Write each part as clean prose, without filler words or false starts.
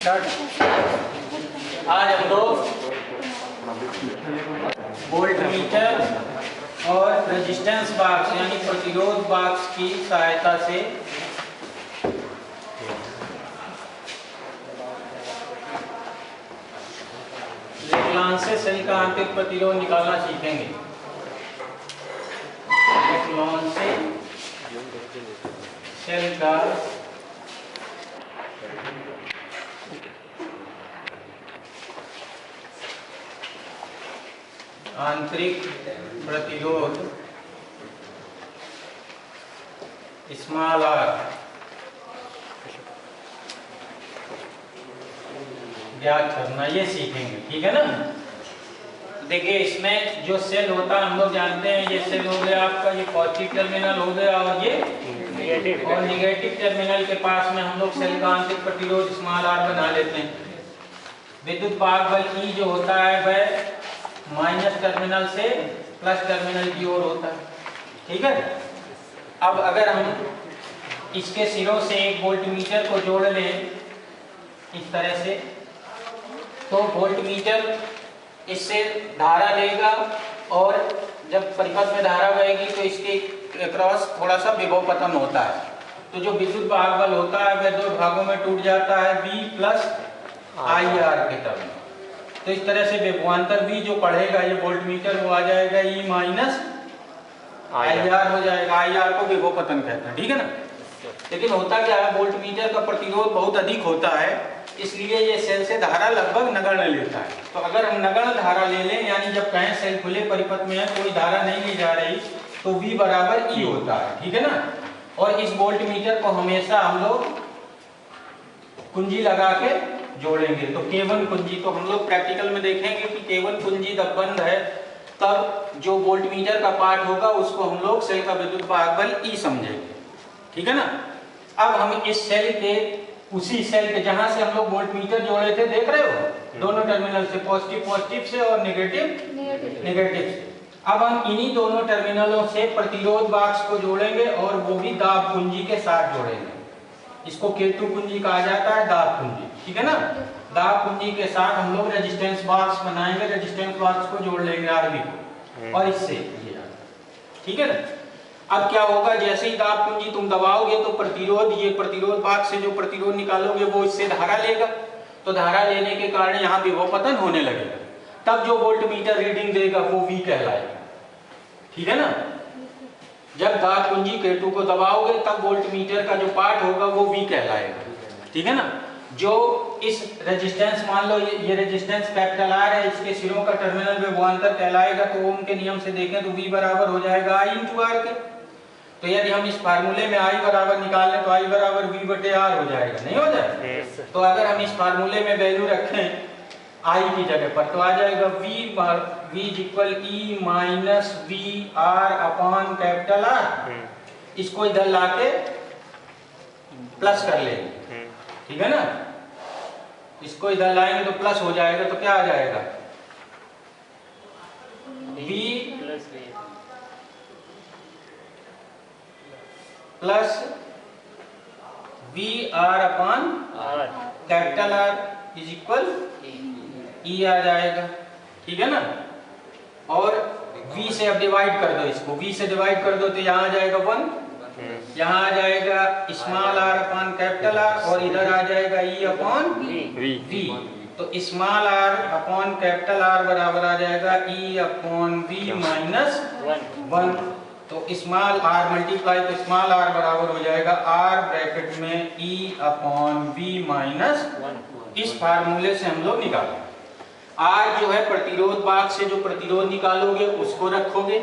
आज हम लोग वोल्ट मीटर और रेजिस्टेंस बॉक्स यानी प्रतिरोध बॉक्स की सहायता से लेग्रांज से सेल का आंतरिक प्रतिरोध निकालना सीखेंगे। लेग्रांज से सेल का आंतरिक प्रतिरोध स्मॉल आर ज्ञात करना, ये सीखेंगे। ठीक है ना। देखिए इसमें जो सेल होता है हम लोग जानते हैं, ये सेल हो गया आपका, ये पॉजिटिव टर्मिनल हो गया और ये निगेटिव टर्मिनल के पास में हम लोग सेल का आंतरिक प्रतिरोध स्मॉल आर बना लेते हैं। विद्युत भाग बल ई जो होता है वह माइनस टर्मिनल से प्लस टर्मिनल की ओर होता है। ठीक है। अब अगर हम इसके सिरों से एक वोल्टमीटर को जोड़ लें इस तरह से, तो वोल्टमीटर इससे धारा लेगा और जब परिपथ में धारा बहेगी तो इसके क्रॉस थोड़ा सा विभव पतन होता है। तो जो विद्युत भाग बल होता है वह दो भागों में टूट जाता है, V प्लस आई आर के टर्म में। तो इस तरह से विभवांतर V जो पढ़ेगा ये वोल्टमीटर वो आ जाएगा E माइनस आई आर हो जाएगा। आई आर को विभव पतन कहते हैं। ठीक है ना। लेकिन होता क्या है, वोल्टमीटर का प्रतिरोध बहुत अधिक होता है, इसलिए ये सेल से धारा लगभग नगण्य लेता है। तो अगर हम नगण्य धारा ले लें, यानी जब कहें सेल खुले परिपथ में है, कोई धारा नहीं ली जा रही, तो V बराबर E होता है। ठीक है ना। और इस वोल्टमीटर को हमेशा हम लोग कुंजी लगा के जोड़ेंगे। तो केवल कुंजी, तो हम लोग प्रैक्टिकल में देखेंगे कि केवल कुंजी जब बंद है तब जो वोल्टमीटर का पार्ट होगा उसको हम लोग सेल का विद्युत भाग बल E समझेंगे। ठीक है ना। अब हम इस सेल के उसी सेल के जहां से हम लोग वोल्टमीटर जोड़े थे, देख रहे हो, दोनों टर्मिनल से, पॉजिटिव से और नेगेटिव से। अब हम इन्हीं दोनों टर्मिनलों से प्रतिरोध बॉक्स को जोड़ेंगे और वो भी दाब कुंजी के साथ जोड़ेंगे। इसको K2 कुंजी कहा जाता है, दाब कुंजी। ठीक है ना। दाब कुंजी के साथ हम लोग रेजिस्टेंस बॉक्स बनाएंगे, रेजिस्टेंस बॉक्स को जोड़ लेंगे RB को और इससे ये। ठीक है ना। अब क्या होगा, जैसे ही दाब कुंजी तुम दबाओगे तो प्रतिरोध, ये प्रतिरोध बॉक्स से जो प्रतिरोध निकालोगे वो इससे धारा लेगा। तो धारा लेने के कारण यहाँ विभव पतन होने लगेगा। तब जो वोल्टमीटर रीडिंग देगा वो V कहलाएगा। ठीक है ना। जब दाब कुंजी K2 को दबाओगे तब वोल्टमीटर का जो पार्ट होगा वो V कहलाएगा। ठीक है ना। जो इस रेजिस्टेंस, मान लो ये रेजिस्टेंस कैपिटल R है, इसके सिरों का टर्मिनल विभवांतर कहलाएगा। तो ओम के नियम से देखें तो V बराबर हो जाएगा I इंटू R के। तो यदि हम इस फार्मूले में I बराबर निकाल लें तो I बराबर V बटे R हो जाएगा, नहीं हो जाएगा। तो अगर हम इस फार्मूले में वैल्यू रखें I की जगह पर, तो आ जाएगा V equal E minus V R upon capital R। इसको इधर लाके प्लस कर लेंगे। ठीक है ना। इसको इधर लाएंगे तो प्लस हो जाएगा, तो क्या आ जाएगा, V plus V R upon capital R is equal E आ जाएगा। ठीक है ना। और V से अब डिवाइड कर दो, इसको V से डिवाइड कर दो तो यहाँ आ जाएगा 1, यहाँ आ जाएगा small r upon capital R और इधर आ जाएगा E अपॉन V। तो small r upon capital R बराबर आ जाएगा E अपॉन V माइनस 1। तो स्मॉल r मल्टीप्लाई, तो स्मॉल r बराबर हो जाएगा R ब्रैकेट में E अपॉन V माइनस 1। इस फार्मूले से हम लोग निकालेंगे। R जो है प्रतिरोध बॉक्स से जो प्रतिरोध निकालोगे उसको रखोगे,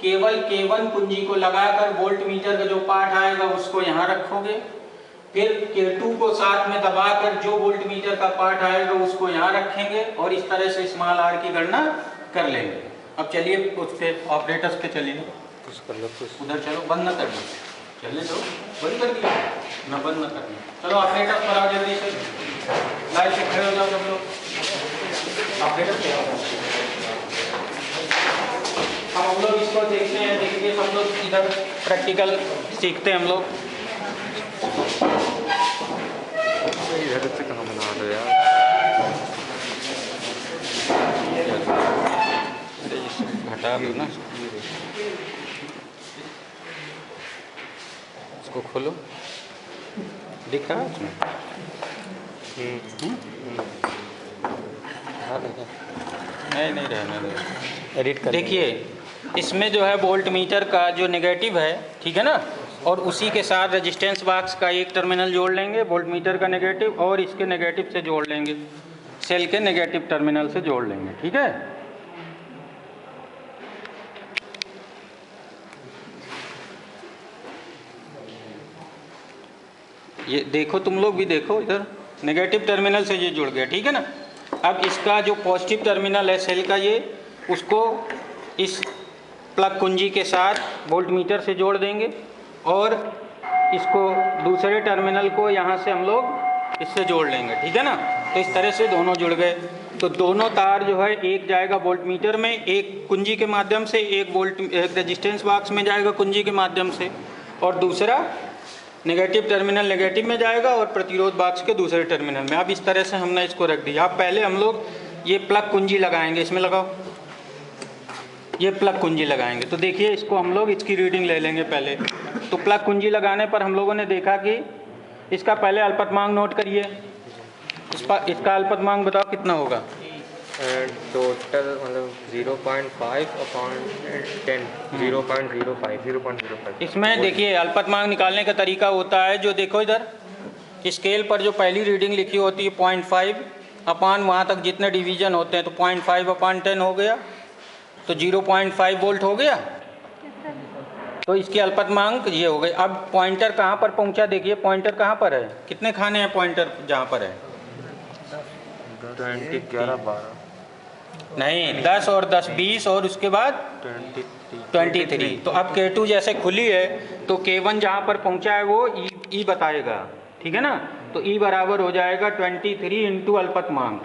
केवल K1 कुंजी को लगाकर वोल्टमीटर का जो पार्ट आएगा उसको यहाँ रखोगे, फिर K2 को साथ में दबाकर जो वोल्टमीटर का पार्ट आएगा उसको यहाँ रखेंगे और इस तरह से स्मॉल r की गणना कर लेंगे। अब चलिए उस पे ऑपरेटर्स पे चलिए, उधर चलो, बंद न कर दो, चलने दो, बंद कर दिया ना, बंद न करना। चलो ऑपरेटर्स पर आओ, जल्दी से लाइन से खड़े हो जाओ सब लोग। ऑपरेटर्स पे आओ। हम लोग इसको देखते हैं, देखिए हम लोग इधर प्रैक्टिकल सीखते हैं हम लोग। इधर से कहाँ बना दिखा दो ना, इसको खोलो, दिख रहा है उसमें? नहीं रहने दो, एडिट कर। देखिए इसमें जो है वोल्ट मीटर का जो नेगेटिव है, ठीक है ना, और उसी के साथ रेजिस्टेंस बॉक्स का एक टर्मिनल जोड़ लेंगे वोल्ट मीटर का नेगेटिव, और इसके नेगेटिव से जोड़ लेंगे, सेल के नेगेटिव टर्मिनल से जोड़ लेंगे, ठीक है। ये देखो, तुम लोग भी देखो, इधर नेगेटिव टर्मिनल से ये जुड़ गया, ठीक है ना। अब इसका जो पॉजिटिव टर्मिनल है सेल का, ये उसको इस प्लग कुंजी के साथ वोल्ट मीटर से जोड़ देंगे, और इसको दूसरे टर्मिनल को यहाँ से हम लोग इससे जोड़ लेंगे, ठीक है ना। तो इस तरह से दोनों जुड़ गए। तो दोनों तार जो है, एक जाएगा वोल्ट मीटर में, एक कुंजी के माध्यम से, एक रेजिस्टेंस बॉक्स में जाएगा कुंजी के माध्यम से, और दूसरा नेगेटिव टर्मिनल नेगेटिव में जाएगा और प्रतिरोध बॉक्स के दूसरे टर्मिनल में। अब इस तरह से हमने इसको रख दिया। अब पहले हम लोग ये प्लग कुंजी लगाएंगे, इसमें लगाओ, ये प्लग कुंजी लगाएंगे। तो देखिए इसको हम लोग इसकी रीडिंग ले लेंगे पहले। तो प्लग कुंजी लगाने पर हम लोगों ने देखा कि इसका पहले अल्पतमांक नोट करिए। इसका अल्पतमांक बताओ कितना होगा? टोटल मतलब 0.5 अपॉन 10, 0.05। इसमें देखिए अल्पतमांक निकालने का तरीका होता है, जो देखो इधर स्केल पर जो पहली रीडिंग लिखी होती है 0.5 अपान वहाँ तक जितने डिवीजन होते हैं, तो 0.5 अपान 10 हो गया, तो 0.5 वोल्ट हो गया। तो इसकी अल्पतमांक ये हो गई। अब पॉइंटर कहाँ पर पहुँचा, देखिए पॉइंटर कहाँ पर है, कितने खाने हैं पॉइंटर जहाँ पर है? 20, 11, 12 नहीं, 10 और 10 20, और उसके बाद 23। तो अब K2 जैसे खुली है तो K1 जहाँ पर पहुँचा है वो ई बताएगा, ठीक है ना। तो ई बराबर हो जाएगा 23 इंटू अल्पतमांक,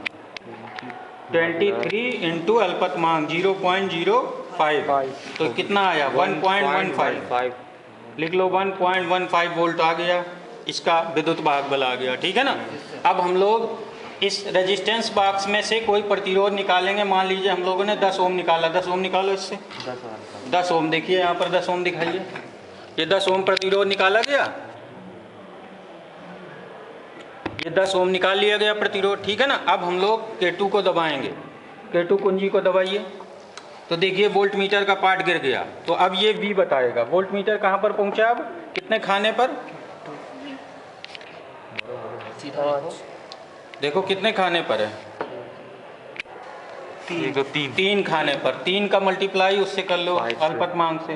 23 इंटू अल्पतमांक 0.05। तो कितना आया? 1.15। लिख लो 1.15 वोल्ट आ गया, इसका विद्युत भाग बल आ गया, ठीक है ना। अब हम लोग इस रेजिस्टेंस बॉक्स में से कोई प्रतिरोध निकालेंगे। मान लीजिए हम लोगों ने 10 ओम निकाला, 10 ओम निकालो इससे, 10 ओम। देखिए यहाँ पर 10 ओम दिखाइए, ये 10 ओम प्रतिरोध निकाला गया, ये 10 ओम निकाल लिया गया प्रतिरोध, ठीक है ना। अब हम लोग K2 को दबाएंगे, K2 कुंजी को दबाइए। तो देखिए वोल्ट मीटर का पार्ट गिर गया, तो अब ये V बताएगा वोल्ट मीटर कहाँ पर पहुँचा, अब कितने खाने पर, देखो कितने खाने पर है, 3 खाने पर। 3 का मल्टीप्लाई उससे कर लो अल्पतमांक से,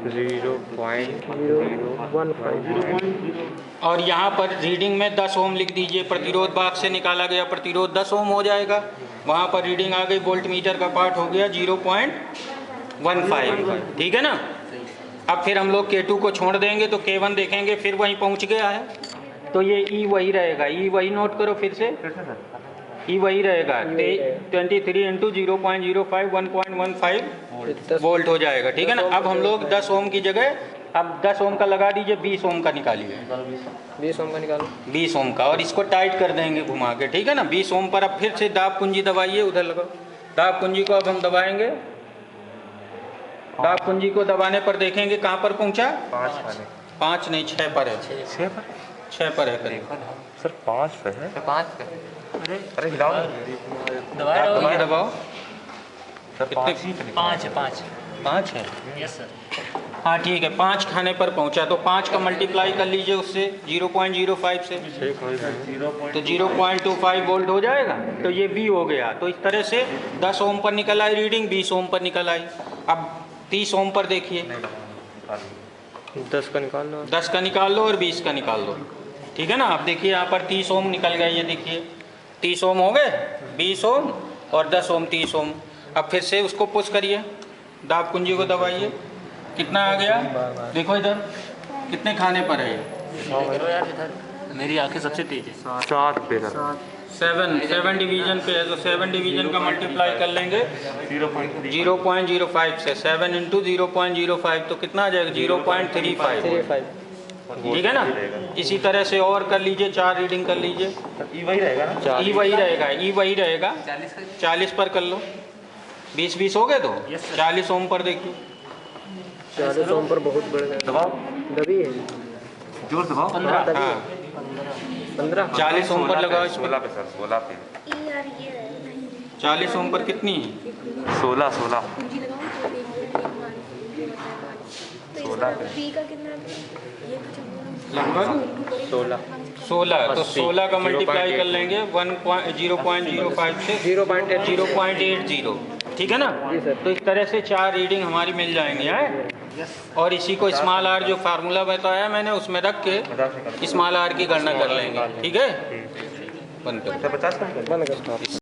0.015। और यहाँ पर रीडिंग में 10 ओम लिख दीजिए। प्रतिरोध बॉक्स से निकाला गया प्रतिरोध 10 ओम हो जाएगा, वहाँ पर रीडिंग आ गई, वोल्ट मीटर का पार्ट हो गया 0.15, ठीक है ना। अब फिर हम लोग K2 को छोड़ देंगे तो K1 देखेंगे फिर वहीं पहुँच गया है, तो ये ई वही रहेगा, ई वही नोट करो फिर से, ई वही रहेगा 23 इंटू 0.05 1.15 वोल्ट हो जाएगा, ठीक है ना। अब हम लोग 10 ओम की जगह अब 10 ओम का लगा दीजिए, 20 ओम का निकालिए, 20 ओम का निकालो, 20 ओम का, और इसको टाइट कर देंगे घुमा के, ठीक है ना। 20 ओम पर अब फिर से दाब कुंजी दबाइए, उधर लगाओ दाब कुंजी को। अब हम दबाएंगे, दाब कुंजी को दबाने पर देखेंगे कहाँ पर पहुँचा, 5 नहीं 6 पर है, 6 पर है करीब सर, 5 पे है, 5 पे। अरे हिलाओ, दबाओ सर, 5 है, यस सर। हाँ ठीक है, 5 खाने पर पहुंचा, तो 5 का मल्टीप्लाई कर लीजिए उससे 0.05 से, तो 0.25 वोल्ट हो जाएगा। तो ये V हो गया। तो इस तरह से 10 ओम पर निकल आई रीडिंग, 20 ओम पर निकल आई। अब 30 ओम पर देखिए, 10 का निकाल लो, 10 का निकाल लो और 20 का निकाल लो, ठीक है ना। अब देखिए यहाँ पर 30 ओम निकल गए, ये देखिए 30 ओम हो गए, 20 ओम और 10 ओम 30 ओम। अब फिर से उसको पुश करिए, दाब कुंजी को दबाइए, कितना आ गया देखो इधर कितने खाने पर है ये, मेरी आंखें सबसे तेज है, 7 पे, 7 डिवीजन पे है, तो 7 डिवीजन का मल्टीप्लाई कर लेंगे 0.05 से, 7 इंटू 0.05 तो कितना आ जाएगा 0.35, ठीक है ना। इसी तरह से और कर लीजिए, 4 रीडिंग कर लीजिए, ई वही रहेगा ना, ई वही रहेगा, ई वही रहेगा, 40 पर कर लो, 20 हो गए तो 40 ओम पर देखिए। 40 ओम पर बहुत बढ़ गया। दबाओ, दबी है। जोर से दबाओ। 15 हाँ 15 40 ओम पर लगाओ इसमें। 16 पे सर, 16 पे। 40 ओम पर कितनी है? 16 16 कुंजी लगाऊं तो बी का कितना ये लगभग 16 16 तो 80, 16 का मल्टीप्लाई कर 0.80 लेंगे 0.05 से 0.80, ठीक है ना? जी सर। तो इस तरह से 4 रीडिंग हमारी मिल जाएंगी हैं। और इसी को स्मॉल आर जो फार्मूला बताया मैंने उसमें रख के स्मॉल आर की गणना कर लेंगे, ठीक है? बंद कर। 50 का बंद कर।